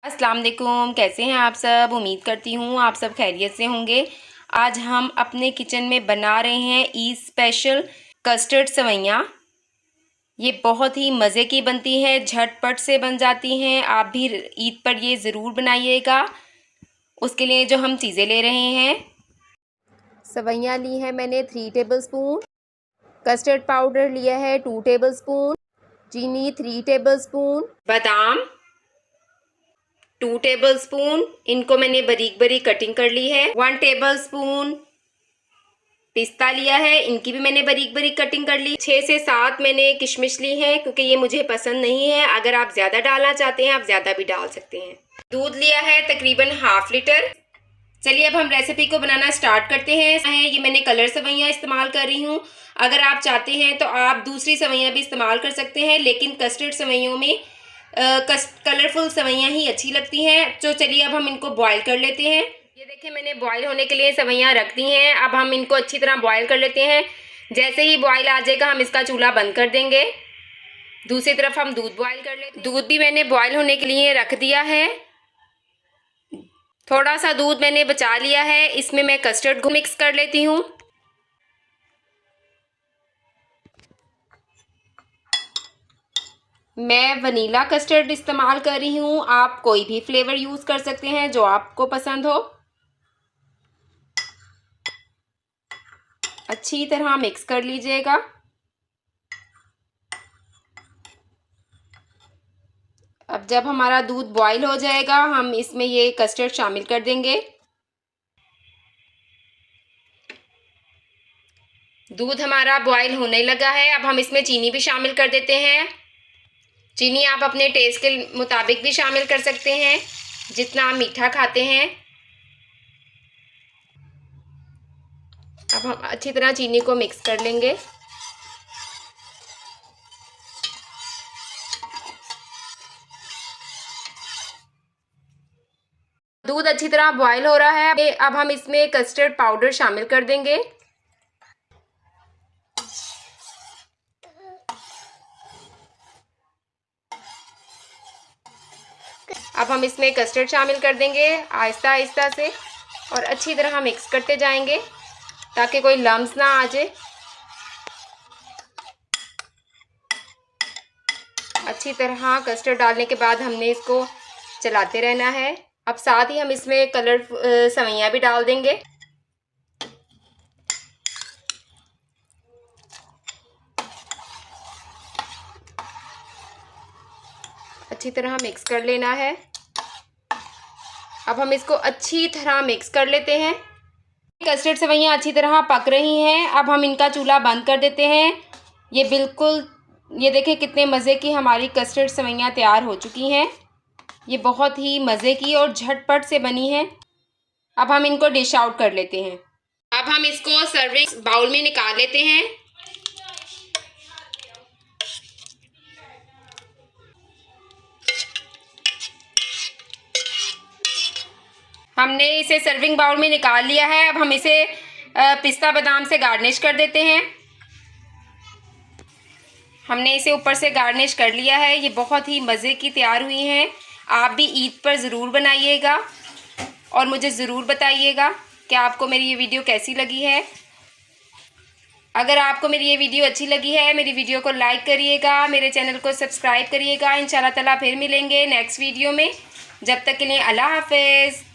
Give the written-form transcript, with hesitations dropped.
अस्सलाम वालेकुम, कैसे हैं आप सब। उम्मीद करती हूँ आप सब खैरियत से होंगे। आज हम अपने किचन में बना रहे हैं ईद स्पेशल कस्टर्ड सेवइयाँ। ये बहुत ही मज़े की बनती हैं, झटपट से बन जाती हैं। आप भी ईद पर ये ज़रूर बनाइएगा। उसके लिए जो हम चीज़ें ले रहे हैं, सेवइयाँ ली हैं मैंने 3 टेबलस्पून, कस्टर्ड पाउडर लिया है 2 टेबलस्पून, चीनी 3 टेबलस्पून, बादाम 2 टेबलस्पून, इनको मैंने बारीक बारीक कटिंग कर ली है। 1 टेबलस्पून पिस्ता लिया है, इनकी भी मैंने बारीक बारीक कटिंग कर ली। 6 से 7 मैंने किशमिश ली है, क्योंकि ये मुझे पसंद नहीं है। अगर आप ज़्यादा डालना चाहते हैं आप ज़्यादा भी डाल सकते हैं। दूध लिया है तकरीबन ½ लीटर। चलिए अब हम रेसिपी को बनाना स्टार्ट करते हैं। ये मैंने कलर सेवइयाँ इस्तेमाल कर रही हूँ। अगर आप चाहते हैं तो आप दूसरी सेवइयाँ भी इस्तेमाल कर सकते हैं, लेकिन कस्टर्ड सेवइयों में कलरफुल सेवइयाँ ही अच्छी लगती हैं। तो चलिए अब हम इनको बॉईल कर लेते हैं। ये देखिए मैंने बॉईल होने के लिए सेवइयाँ रख दी हैं। अब हम इनको अच्छी तरह बॉईल कर लेते हैं। जैसे ही बॉईल आ जाएगा हम इसका चूल्हा बंद कर देंगे। दूसरी तरफ हम दूध बॉईल कर लेते हैं। दूध भी मैंने बॉईल होने के लिए रख दिया है। थोड़ा सा दूध मैंने बचा लिया है, इसमें मैं कस्टर्ड को मिक्स कर लेती हूँ। मैं वनीला कस्टर्ड इस्तेमाल कर रही हूँ, आप कोई भी फ्लेवर यूज़ कर सकते हैं जो आपको पसंद हो। अच्छी तरह मिक्स कर लीजिएगा। अब जब हमारा दूध बॉईल हो जाएगा हम इसमें ये कस्टर्ड शामिल कर देंगे। दूध हमारा बॉईल होने लगा है, अब हम इसमें चीनी भी शामिल कर देते हैं। चीनी आप अपने टेस्ट के मुताबिक भी शामिल कर सकते हैं, जितना आप मीठा खाते हैं। अब हम अच्छी तरह चीनी को मिक्स कर लेंगे। दूध अच्छी तरह बॉईल हो रहा है। अब हम इसमें कस्टर्ड पाउडर शामिल कर देंगे। अब हम इसमें कस्टर्ड शामिल कर देंगे आहिस्ता आहिस्ता से, और अच्छी तरह मिक्स करते जाएंगे ताकि कोई लम्स ना आ जाए। अच्छी तरह कस्टर्ड डालने के बाद हमने इसको चलाते रहना है। अब साथ ही हम इसमें कलर सेवइयाँ भी डाल देंगे। अच्छी तरह मिक्स कर लेना है। अब हम इसको अच्छी तरह मिक्स कर लेते हैं। कस्टर्ड सेवइयाँ अच्छी तरह पक रही हैं। अब हम इनका चूल्हा बंद कर देते हैं। ये देखिए कितने मज़े की हमारी कस्टर्ड सेवइयाँ तैयार हो चुकी हैं। ये बहुत ही मज़े की और झटपट से बनी है। अब हम इनको डिश आउट कर लेते हैं। अब हम इसको सर्विंग बाउल में निकाल लेते हैं। हमने इसे सर्विंग बाउल में निकाल लिया है। अब हम इसे पिस्ता बादाम से गार्निश कर देते हैं। हमने इसे ऊपर से गार्निश कर लिया है। ये बहुत ही मज़े की तैयार हुई हैं। आप भी ईद पर ज़रूर बनाइएगा और मुझे ज़रूर बताइएगा कि आपको मेरी ये वीडियो कैसी लगी है। अगर आपको मेरी ये वीडियो अच्छी लगी है, मेरी वीडियो को लाइक करिएगा, मेरे चैनल को सब्सक्राइब करिएगा। इंशाल्लाह ताला फिर मिलेंगे नेक्स्ट वीडियो में। जब तक के लिए अल्लाह हाफ़िज़।